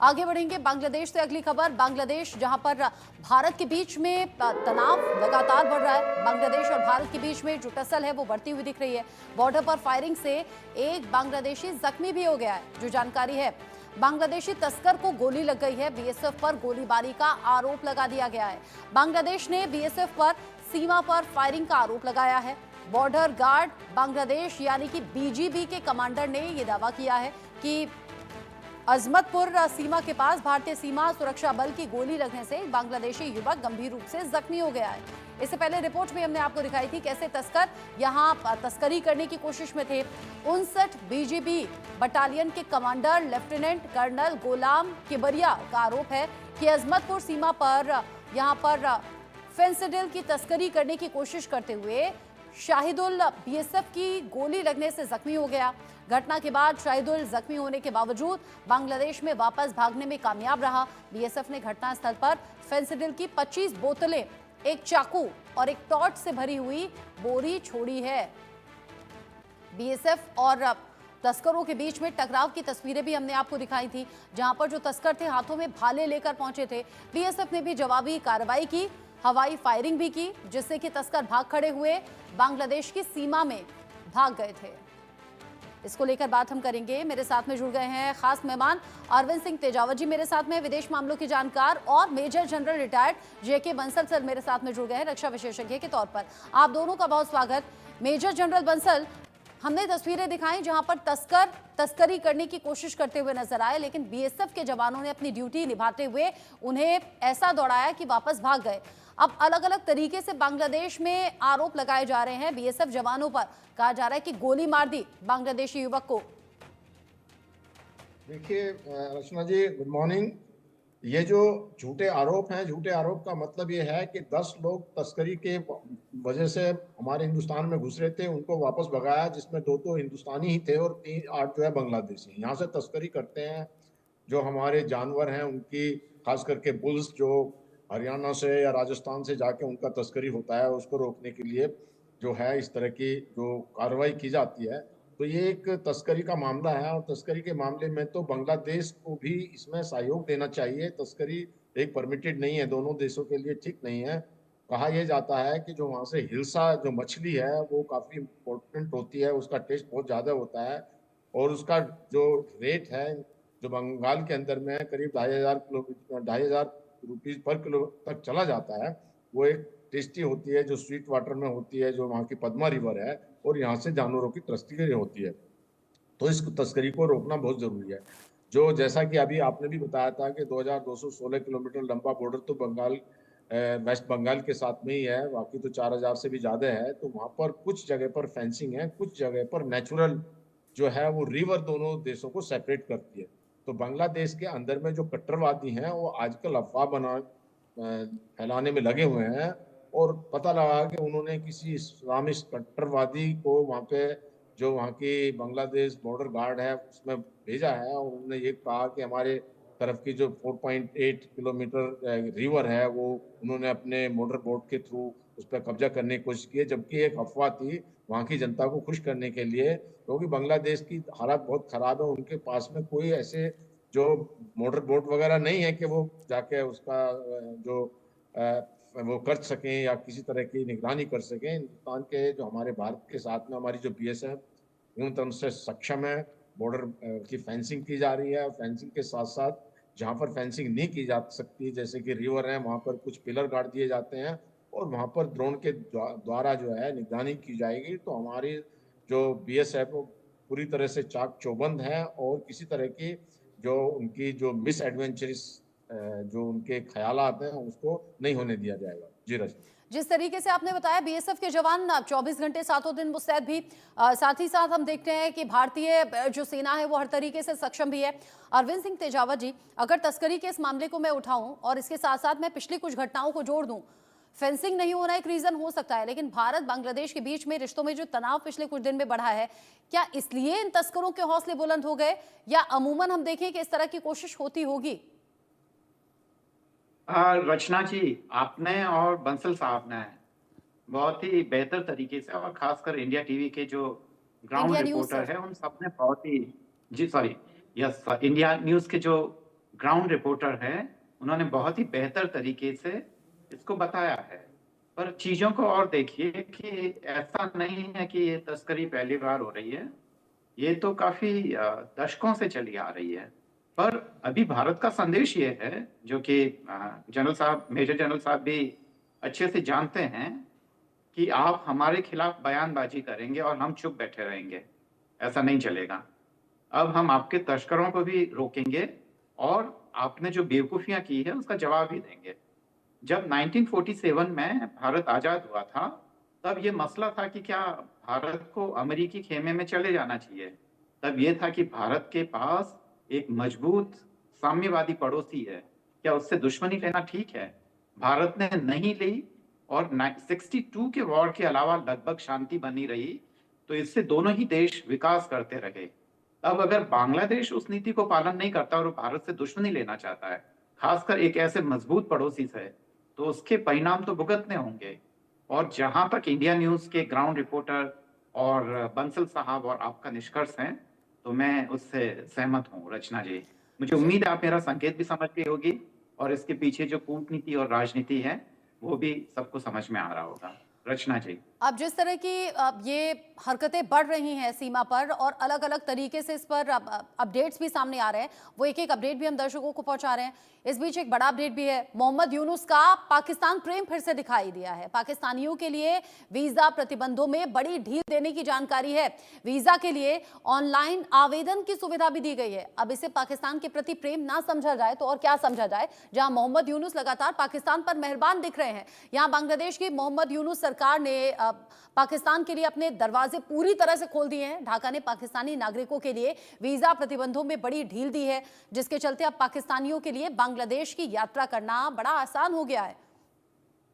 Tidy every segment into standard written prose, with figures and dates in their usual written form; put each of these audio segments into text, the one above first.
आगे बढ़ेंगे बांग्लादेश से। अगली खबर, बांग्लादेश जहां पर भारत के बीच में तनाव लगातार बढ़ रहा है। बांग्लादेश और भारत के बीच में जो टसल है वो बढ़ती हुई दिख रही है। बॉर्डर पर फायरिंग से एक बांग्लादेशी जख्मी भी हो गया है। जो जानकारी है, बांग्लादेशी तस्कर को गोली लग गई है। बीएसएफ पर गोलीबारी का आरोप लगा दिया गया है। बांग्लादेश ने बीएसएफ पर सीमा पर फायरिंग का आरोप लगाया है। बॉर्डर गार्ड बांग्लादेश यानी कि बीजीबी के कमांडर ने यह दावा किया है कि अजमतपुर सीमा के पास भारतीय सीमा सुरक्षा बल की गोली लगने से बांग्लादेशी युवक गंभीर रूप से जख्मी हो गया है। इससे पहले रिपोर्ट में हमने आपको दिखाई थी कैसे तस्कर यहां तस्करी करने की कोशिश में थे। 59 बीजीबी बटालियन के कमांडर लेफ्टिनेंट कर्नल गोलाम किबरिया का आरोप है कि अजमतपुर सीमा पर यहां पर फेंसिडिल की तस्करी करने की कोशिश करते हुए शाहिदुल बीएसएफ की गोली लगने से जख्मी हो गया। घटना के बाद शाहिदुल जख्मी होने के बावजूद बांग्लादेश में वापस भागने में कामयाब रहा। बीएसएफ ने घटनास्थल पर फेंसिडिल की 25 बोतलें, एक चाकू और एक टॉर्च से भरी हुई बोरी छोड़ी है। बीएसएफ और तस्करों के बीच में टकराव की तस्वीरें भी हमने आपको दिखाई थी, जहां पर जो तस्कर थे हाथों में भाले लेकर पहुंचे थे। बीएसएफ ने भी जवाबी कार्रवाई की, हवाई फायरिंग भी की, जिससे कि तस्कर भाग खड़े हुए बांग्लादेश की सीमा में भाग गए थे। इसको लेकर बात हम करेंगे। मेरे साथ में जुड़ गए हैं खास मेहमान अरविंद सिंह तेजावत जी, मेरे साथ में विदेश मामलों के जानकार, और मेजर जनरल रिटायर्ड जेके बंसल सर मेरे साथ में जुड़ गए हैं रक्षा विशेषज्ञ के तौर पर। आप दोनों का बहुत स्वागत। मेजर जनरल बंसल, हमने तस्वीरें दिखाई जहां पर तस्कर तस्करी करने की कोशिश करते हुए नजर आए, लेकिन बीएसएफ के जवानों ने अपनी ड्यूटी निभाते हुए उन्हें ऐसा दौड़ाया कि वापस भाग गए। अब अलग अलग तरीके से बांग्लादेश में आरोप लगाए जा रहे हैं बीएसएफ जवानों पर। कहा जा रहा है कि गोली मार दी बांग्लादेशी युवक को। देखिए रचना जी, गुड मॉर्निंग। ये जो झूठे आरोप हैं, झूठे आरोप का मतलब ये है कि 10 लोग तस्करी के वजह से हमारे हिंदुस्तान में घुस रहे थे, उनको वापस भगाया, जिसमें दो हिंदुस्तानी ही थे और 8 जो है बांग्लादेशी। यहाँ से तस्करी करते हैं, जो हमारे जानवर हैं उनकी, खास करके बुल्स जो हरियाणा से या राजस्थान से जाके उनका तस्करी होता है, उसको रोकने के लिए जो है इस तरह की जो कार्रवाई की जाती है। तो ये एक तस्करी का मामला है, और तस्करी के मामले में तो बांग्लादेश को भी इसमें सहयोग देना चाहिए। तस्करी एक परमिटेड नहीं है, दोनों देशों के लिए ठीक नहीं है। कहा यह जाता है कि जो वहाँ से हिल्सा जो मछली है वो काफ़ी इम्पोर्टेंट होती है, उसका टेस्ट बहुत ज़्यादा होता है, और उसका जो रेट है जो बंगाल के अंदर में करीब 2,500 पर किलो तक चला जाता है। वो एक टेस्टी होती है, जो स्वीट वाटर में होती है, जो वहाँ की पद्मा रिवर है, और यहाँ से जानवरों की तस्करी होती है। तो इस तस्करी को रोकना बहुत जरूरी है। जो जैसा कि अभी आपने भी बताया था कि 2216 किलोमीटर लंबा बॉर्डर तो वेस्ट बंगाल के साथ में ही है, बाकी तो 4000 से भी ज्यादा है। तो वहाँ पर कुछ जगह पर फेंसिंग है, कुछ जगह पर नेचुरल जो है वो रिवर दोनों देशों को सेपरेट करती है। तो बांग्लादेश के अंदर में जो कट्टरवादी हैं वो आजकल अफवाह फैलाने में लगे हुए हैं, और पता लगा कि उन्होंने किसी इस्लामिस्ट कट्टरवादी को वहाँ पे, जो वहाँ की बांग्लादेश बॉर्डर गार्ड है, उसमें भेजा है, और उन्होंने ये कहा कि हमारे तरफ की जो 4.8 किलोमीटर रिवर है वो उन्होंने अपने मोटर बोट के थ्रू उस पर कब्जा करने की कोशिश की है, जबकि एक अफवाह थी वहाँ की जनता को खुश करने के लिए, क्योंकि बांग्लादेश की हालत बहुत खराब है। उनके पास में कोई ऐसे जो मोटर बोट वगैरह नहीं है कि वो जाके उसका जो वो कर सकें या किसी तरह की निगरानी कर सकें। हिंदुस्तान के जो हमारे भारत के साथ में हमारी जो बीएसएफ पूर्ण तरह से सक्षम है। बॉर्डर की फेंसिंग की जा रही है, फेंसिंग के साथ साथ जहाँ पर फेंसिंग नहीं की जा सकती, जैसे कि रिवर है, वहाँ पर कुछ पिलर गाड़ दिए जाते हैं, और वहाँ पर ड्रोन के द्वारा जो है निगरानी की जाएगी। तो हमारी जो बीएसएफ पूरी तरह से चाक चौबंद है, और किसी तरह की जो उनकी जो मिस एडवेंचरस जो उनके ख्यालात हैं उसको नहीं होने दिया जाएगा। जी रजनी। जिस तरीके से आपने बताया बीएसएफ के जवान 24 घंटे सातों दिन मुस्तैद भी, साथ ही साथ हम देखते हैं कि भारतीय जो सेना है वो हर तरीके से सक्षम भी है। अरविंद सिंह तेजावत जी, अगर तस्करी के इस मामले को मैं उठाऊं और इसके साथ साथ मैं पिछली कुछ घटनाओं को जोड़ दूं, फेंसिंग नहीं होना एक रीजन हो सकता है, लेकिन भारत बांग्लादेश के बीच में रिश्तों में जो तनाव पिछले कुछ दिन में बढ़ा है, क्या इसलिए इन तस्करों के हौसले बुलंद हो गए, या अमूमन हम देखें कि इस तरह की कोशिश होती होगी? रचना जी, आपने और बंसल साहब ने बहुत ही बेहतर तरीके से, और खासकर इंडिया टीवी के जो ground India news reporter sir. है उन सब ने बहुत ही, जी सॉरी, यस, इंडिया न्यूज के जो ग्राउंड रिपोर्टर है, उन्होंने बहुत ही बेहतर तरीके से इसको बताया है। पर चीज़ों को और देखिए कि ऐसा नहीं है कि ये तस्करी पहली बार हो रही है, ये तो काफ़ी दशकों से चली आ रही है। पर अभी भारत का संदेश ये है, जो कि जनरल साहब, मेजर जनरल साहब भी अच्छे से जानते हैं कि आप हमारे खिलाफ बयानबाजी करेंगे और हम चुप बैठे रहेंगे, ऐसा नहीं चलेगा। अब हम आपके तस्करों को भी रोकेंगे और आपने जो बेवकूफ़ियाँ की है, उसका जवाब भी देंगे। जब 1947 में भारत आज़ाद हुआ था, तब ये मसला था कि क्या भारत को अमेरिकी ख़ेमे में चले जाना चाहिए। तब ये था कि भारत के पास एक मजबूत साम्यवादी पड़ोसी है, क्या उससे दुश्मनी लेना ठीक है? भारत ने नहीं ली और 62 के वॉर के अलावा लगभग शांति बनी रही, तो इससे दोनों ही देश विकास करते रहे। अब अगर बांग्लादेश उस नीति को पालन नहीं करता और वो भारत से दुश्मनी लेना चाहता है, खासकर एक ऐसे मजबूत पड़ोसी से, तो उसके परिणाम तो भुगतने होंगे। और जहां तक इंडिया न्यूज के ग्राउंड रिपोर्टर और बंसल साहब और आपका निष्कर्ष है, तो मैं उससे सहमत हूँ रचना जी। मुझे जी। उम्मीद है आप मेरा संकेत भी समझ गई होगी और इसके पीछे जो कूटनीति और राजनीति है, वो भी सबको समझ में आ रहा होगा। रचना जी। अब जिस तरह की ये हरकतें बढ़ रही हैं सीमा पर और अलग-अलग तरीके से इस पर अपडेट्स भी सामने आ रहे हैं, वो एक-एक अपडेट भी हम दर्शकों को पहुंचा रहे हैं। इस बीच एक बड़ा अपडेट भी है, मोहम्मद यूनुस का पाकिस्तान प्रेम फिर से दिखाई दिया है। पाकिस्तानियों के लिए वीजा प्रतिबंधों में बड़ी ढील देने की जानकारी है। वीजा के लिए ऑनलाइन आवेदन की सुविधा भी दी गई है। अब इसे पाकिस्तान के प्रति प्रेम ना समझा जाए तो और क्या समझा जाए, जहां मोहम्मद यूनुस लगातार पाकिस्तान पर मेहरबान दिख रहे हैं। यहाँ बांग्लादेश की मोहम्मद यूनुस सरकार ने पाकिस्तान के लिए अपने दरवाजे पूरी तरह से खोल दिए हैं। ढाका ने पाकिस्तानी नागरिकों के लिए वीजा प्रतिबंधों में बड़ी ढील दी है, जिसके चलते अब पाकिस्तानियों के लिए बांग्लादेश की यात्रा करना बड़ा आसान हो गया है।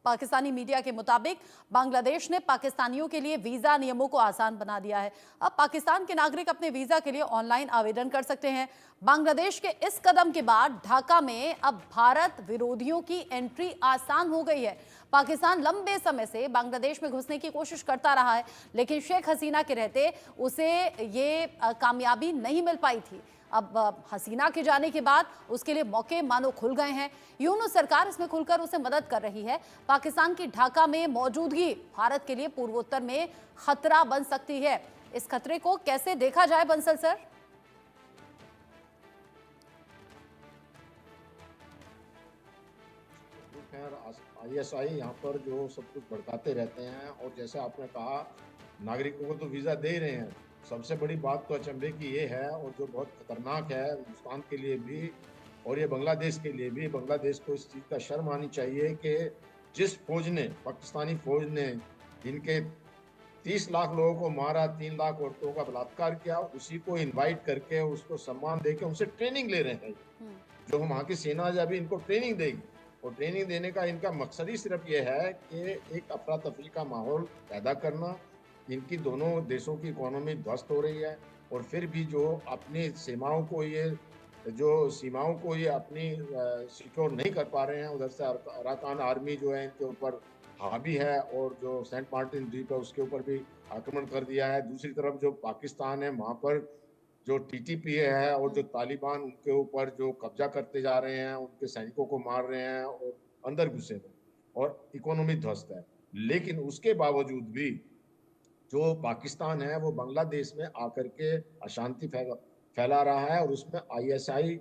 पाकिस्तानी मीडिया के मुताबिक बांग्लादेश ने पाकिस्तानियों के लिए वीजा नियमों को आसान बना दिया है। अब पाकिस्तान के नागरिक अपने वीजा के लिए ऑनलाइन आवेदन कर सकते हैं। बांग्लादेश के इस कदम के बाद ढाका में अब भारत विरोधियों की एंट्री आसान हो गई है। पाकिस्तान लंबे समय से बांग्लादेश में घुसने की कोशिश करता रहा है, लेकिन शेख हसीना के रहते उसे ये कामयाबी नहीं मिल पाई थी। अब हसीना के जाने के बाद उसके लिए मौके मानो खुल गए हैं। यूनुस सरकार इसमें खुलकर उसे मदद कर रही है। पाकिस्तान की ढाका में मौजूदगी भारत के लिए पूर्वोत्तर में खतरा बन सकती है। इस खतरे को कैसे देखा जाए बंसल सर? खैर आईएसआई यहाँ पर जो सब कुछ भड़काते रहते हैं, और जैसे आपने कहा नागरिकों को तो वीजा दे ही रहे हैं। सबसे बड़ी बात तो अचंभे की ये है, और जो बहुत खतरनाक है हिंदुस्तान के लिए भी और ये बांग्लादेश के लिए भी, बांग्लादेश को इस चीज़ का शर्म आनी चाहिए कि जिस फौज ने, पाकिस्तानी फौज ने इनके 30 लाख लोगों को मारा, 3 लाख औरतों का बलात्कार किया, उसी को इनवाइट करके उसको सम्मान देके उनसे ट्रेनिंग ले रहे हैं। जो वहाँ की सेना अभी इनको ट्रेनिंग देगी, और ट्रेनिंग देने का इनका मकसद ही सिर्फ ये है कि एक अफरा तफरी का माहौल पैदा करना। इनकी दोनों देशों की इकोनॉमी ध्वस्त हो रही है, और फिर भी जो अपनी सीमाओं को ये अपनी सिक्योर नहीं कर पा रहे हैं। उधर से अराकान आर्मी जो है इनके ऊपर हावी है, और जो सेंट मार्टिन द्वीप है उसके ऊपर भी आक्रमण कर दिया है। दूसरी तरफ जो पाकिस्तान है, वहाँ पर जो टीटीपी है और जो तालिबान उनके ऊपर जो कब्जा करते जा रहे हैं, उनके सैनिकों को मार रहे हैं और अंदर घुसे हुए, और इकोनॉमी ध्वस्त है। लेकिन उसके बावजूद भी जो पाकिस्तान है वो बांग्लादेश में आकर के अशांति फैला रहा है, और उसमें आईएसआई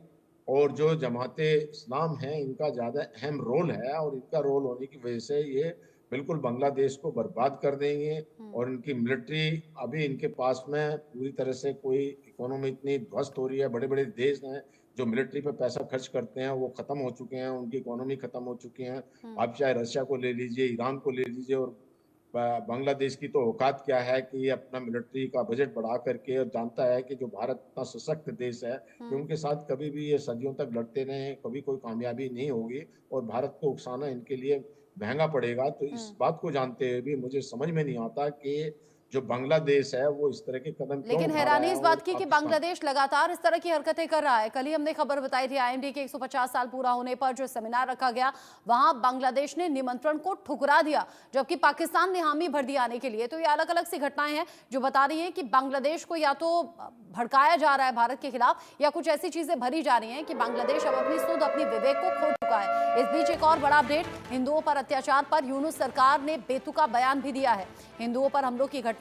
और जो जमाते इस्लाम है इनका ज़्यादा अहम रोल है, और इनका रोल होने की वजह से ये बिल्कुल बांग्लादेश को बर्बाद कर देंगे। और इनकी मिलिट्री अभी इनके पास में पूरी तरह से कोई इकोनॉमी इतनी ध्वस्त हो रही है, बड़े बड़े देश हैं जो मिलिट्री पे पैसा खर्च करते हैं वो खत्म हो चुके हैं, उनकी इकोनॉमी खत्म हो चुकी है। आप चाहे रशिया को ले लीजिए, ईरान को ले लीजिए, और बांग्लादेश की तो औकात क्या है कि ये अपना मिलिट्री का बजट बढ़ा करके, और जानता है कि जो भारत इतना सशक्त देश है कि उनके साथ कभी भी ये सदियों तक लड़ते रहे, कभी कोई कामयाबी नहीं होगी, और भारत को उकसाना इनके लिए महंगा पड़ेगा। तो इस बात को जानते हुए भी मुझे समझ में नहीं आता कि जो बांग्लादेश है वो इस तरह के कदम क्यों लेकिन उठा हैरानी रहा है इस और बात की कि पाकिस्तान बांग्लादेश लगातार इस तरह की हरकतें कर रहा है। कल ही हमने खबर बताई थी आईएमडी के 150 साल पूरा होने पर जो सेमिनार रखा गया, वहां बांग्लादेश ने निमंत्रण को ठुकरा दिया, जबकि पाकिस्तान ने हामी भर दी आने के लिए। तो ये अलग अलग सी घटनाएं हैं जो बता रही हैं कि बांग्लादेश को या तो भड़काया जा रहा है भारत के खिलाफ, या कुछ ऐसी चीजें भरी जा रही हैं कि बांग्लादेश अब अपनी सुध, अपनी विवेक को खो चुका है। इस बीच एक और बड़ा अपडेट, हिंदुओं पर अत्याचार पर यूनुस सरकार ने बेतुका बयान भी दिया है। हिंदुओं पर हमलों की घटनाएं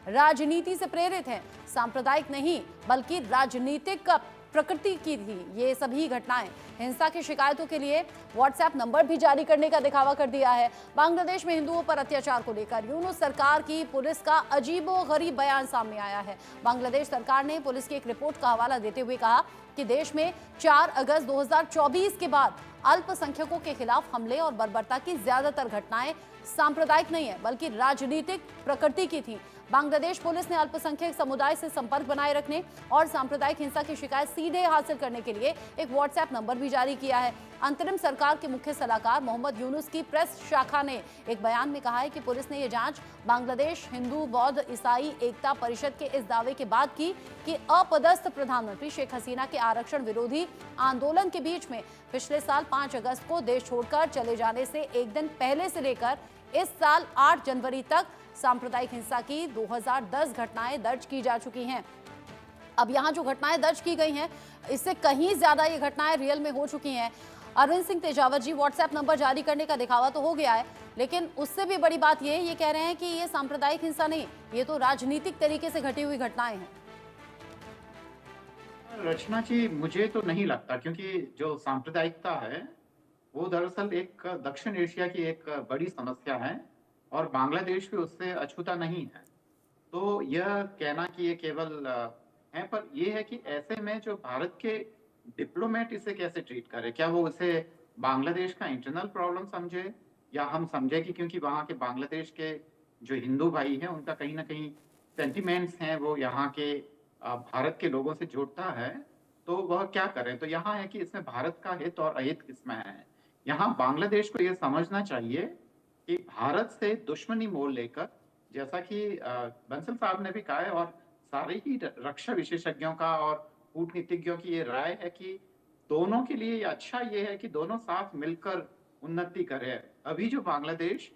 राजनीति से प्रेरित हैं, सांप्रदायिक नहीं बल्कि राजनीतिक प्रकृति की थी ये सभी घटनाएं। हिंसा की शिकायतों के लिए व्हाट्सएप नंबर भी जारी करने का दिखावा कर दिया है। बांग्लादेश में हिंदुओं पर अत्याचार को लेकर यूनुस सरकार की पुलिस का अजीबोगरीब बयान सामने आया है। बांग्लादेश सरकार ने पुलिस की एक रिपोर्ट का हवाला देते हुए कहा कि देश में 4 अगस्त 2024 के बाद अल्पसंख्यकों के खिलाफ हमले और बर्बरता की ज्यादातर घटनाएं सांप्रदायिक नहीं है बल्कि राजनीतिक प्रकृति की थी। बांग्लादेश पुलिस ने अल्पसंख्यक समुदाय से संपर्क बनाए रखने और सांप्रदायिक हिंसा की शिकायत सीधे हासिल करने के लिए एक व्हाट्सएप नंबर भी जारी किया है। अंतरिम सरकार के मुख्य सलाहकार मोहम्मद यूनुस की प्रेस शाखा ने एक बयान में कहा है कि पुलिस ने यह जांच बांग्लादेश हिंदू बौद्ध ईसाई एकता परिषद के इस दावे के बाद की कि अपदस्थ प्रधानमंत्री शेख हसीना के आरक्षण विरोधी आंदोलन के बीच में पिछले साल 5 अगस्त को देश छोड़कर चले जाने से एक दिन पहले से लेकर इस साल 8 जनवरी तक सांप्रदायिक हिंसा की 2010 घटनाएं दर्ज की जा चुकी हैं। अब यहाँ जो घटनाएं दर्ज की गई हैं, इससे कहीं ज्यादा ये घटनाएं रियल में हो चुकी हैं। अरविंद सिंह तेजावत जी, व्हाट्सएप नंबर जारी करने का दिखावा तो हो गया है, लेकिन उससे भी बड़ी बात ये कह रहे हैं कि ये सांप्रदायिक हिंसा नहीं, ये तो राजनीतिक तरीके से घटी हुई घटनाएं हैं। रचना जी, मुझे तो नहीं लगता, क्योंकि जो सांप्रदायिकता है वो दरअसल एक दक्षिण एशिया की एक बड़ी समस्या है और बांग्लादेश भी उससे अछूता नहीं है। तो यह कहना कि ये केवल है, पर यह है कि ऐसे में जो भारत के डिप्लोमेट इसे कैसे ट्रीट करे, क्या वो उसे बांग्लादेश का इंटरनल प्रॉब्लम समझे, या हम समझे कि क्योंकि वहाँ के बांग्लादेश के जो हिंदू भाई हैं उनका कहीं ना कहीं सेंटिमेंट्स हैं वो यहाँ के भारत के लोगों से जुड़ता है, तो वह क्या करें। तो यहाँ है कि इसमें भारत का हित और अहित किसमें है। यहाँ बांग्लादेश को यह समझना चाहिए कि भारत से दुश्मनी मोल लेकर, जैसा कि बंसल साहब ने भी कहा है और सारे ही रक्षा विशेषज्ञों का और कूटनीतिज्ञों की ये राय है कि दोनों के लिए अच्छा ये है कि दोनों साथ मिलकर उन्नति करें। अभी जो बांग्लादेश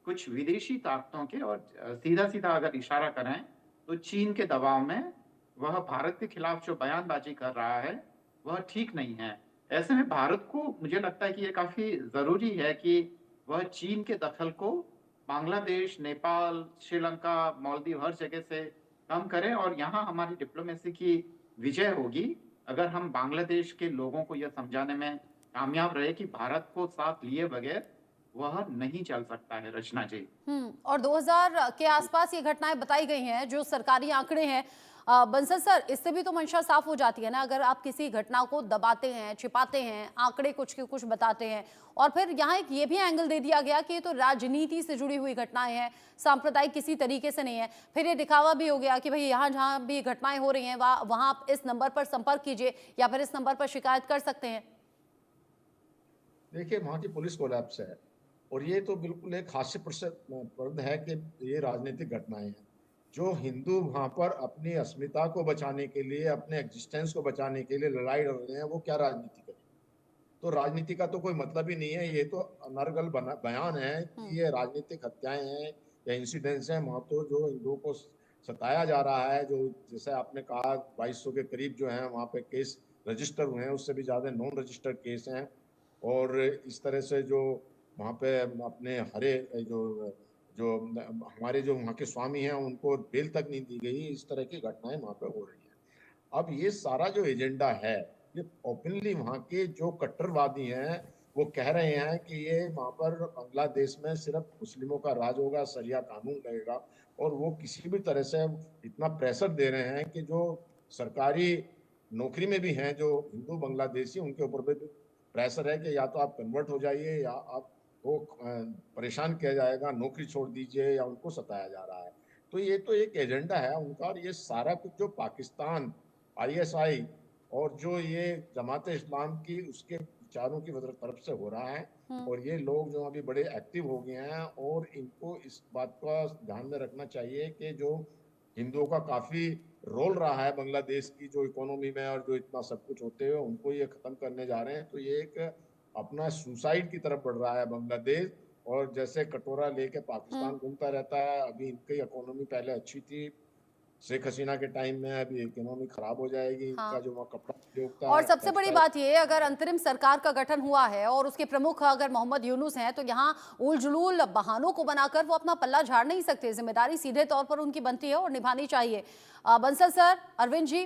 कुछ विदेशी ताकतों के, और सीधा सीधा अगर इशारा करें तो चीन के दबाव में वह भारत के खिलाफ जो बयानबाजी कर रहा है वह ठीक नहीं है। ऐसे में भारत को, मुझे लगता है कि ये काफी जरूरी है कि वह चीन के दखल को बांग्लादेश, नेपाल, श्रीलंका, मालदीव हर जगह से कम करें, और यहाँ हमारी डिप्लोमेसी की विजय होगी अगर हम बांग्लादेश के लोगों को यह समझाने में कामयाब रहे कि भारत को साथ लिए बगैर वह नहीं चल सकता है। रचना जी, और 2000 के आसपास ये घटनाएं बताई गई हैं, जो सरकारी आंकड़े हैं। बंसल सर, इससे भी तो मंशा साफ हो जाती है ना, अगर आप किसी घटना को दबाते हैं, छिपाते हैं, आंकड़े कुछ के कुछ बताते हैं, और फिर यहाँ एक ये भी एंगल दे दिया गया कि ये तो राजनीति से जुड़ी हुई घटनाएं हैं, सांप्रदायिक किसी तरीके से नहीं है। फिर ये दिखावा भी हो गया कि भाई यहाँ जहाँ भी घटनाएं हो रही हैं वहाँ आप इस नंबर पर संपर्क कीजिए या फिर इस नंबर पर शिकायत कर सकते हैं। देखिए, वहाँ की पुलिस कोलैप्स है और ये तो बिल्कुल एक हास्यप्रद है कि ये राजनीतिक घटनाएं हैं। जो हिंदू वहां पर अपनी अस्मिता को बचाने के लिए, अपने एग्जिस्टेंस को बचाने के लिए लड़ाई लड़ रहे हैं, वो क्या राजनीति करें। तो राजनीति का तो कोई मतलब ही नहीं है। ये तो अनर्गल बयान है कि ये राजनीतिक हत्याएं हैं या इंसिडेंट्स हैं। वहां तो जो हिंदुओं को सताया जा रहा है, जो जैसे आपने कहा 2200 के करीब जो है वहां पे केस रजिस्टर हुए हैं, उससे भी ज्यादा नॉन रजिस्टर्ड केस हैं। और इस तरह से जो वहाँ पे अपने हरे जो हमारे जो वहाँ के स्वामी हैं उनको बेल तक नहीं दी गई, इस तरह की घटनाएं वहाँ पे हो रही हैं। अब ये सारा जो एजेंडा है, ये ओपनली वहाँ के जो कट्टरवादी हैं वो कह रहे हैं कि ये वहाँ पर बांग्लादेश में सिर्फ मुस्लिमों का राज होगा, शरिया कानून लगेगा, और वो किसी भी तरह से इतना प्रेशर दे रहे हैं कि जो सरकारी नौकरी में भी हैं जो हिंदू बांग्लादेशी, उनके ऊपर भी प्रेशर है कि या तो आप कन्वर्ट हो जाइए या आप वो परेशान किया जाएगा, नौकरी छोड़ दीजिए, या उनको सताया जा रहा है। तो ये तो एक एजेंडा है उनका, और ये सारा कुछ जो पाकिस्तान, आईएसआई और जो ये जमात इस्लाम की उसके विचारों की तरफ से हो रहा है। और ये लोग जो अभी बड़े एक्टिव हो गए हैं और इनको इस बात का ध्यान में रखना चाहिए कि जो हिंदुओं का काफी रोल रहा है बांग्लादेश की जो इकोनॉमी में और जो इतना सब कुछ होते हुए उनको ये खत्म करने जा रहे हैं, तो ये एक अपना सुसाइड की तरफ बढ़ रहा है बांग्लादेश। और जैसे कटोरा लेके पाकिस्तान घूमता रहता है, अभी इनकी इकोनॉमी पहले अच्छी थी शेख हसीना के टाइम में, अभी इकोनॉमी खराब हो जाएगी। हाँ। इनका जो वहाँ कपड़ा उद्योग था, और सबसे बड़ी टेक्सटाइल, बात ये, अगर अंतरिम सरकार का गठन हुआ है और उसके प्रमुख अगर मोहम्मद यूनुस हैं, तो यहाँ उल जुलूल बहानों को बनाकर वो अपना पल्ला झाड़ नहीं सकते। जिम्मेदारी सीधे तौर पर उनकी बनती है और निभानी चाहिए। बंसल सर, अरविंद जी,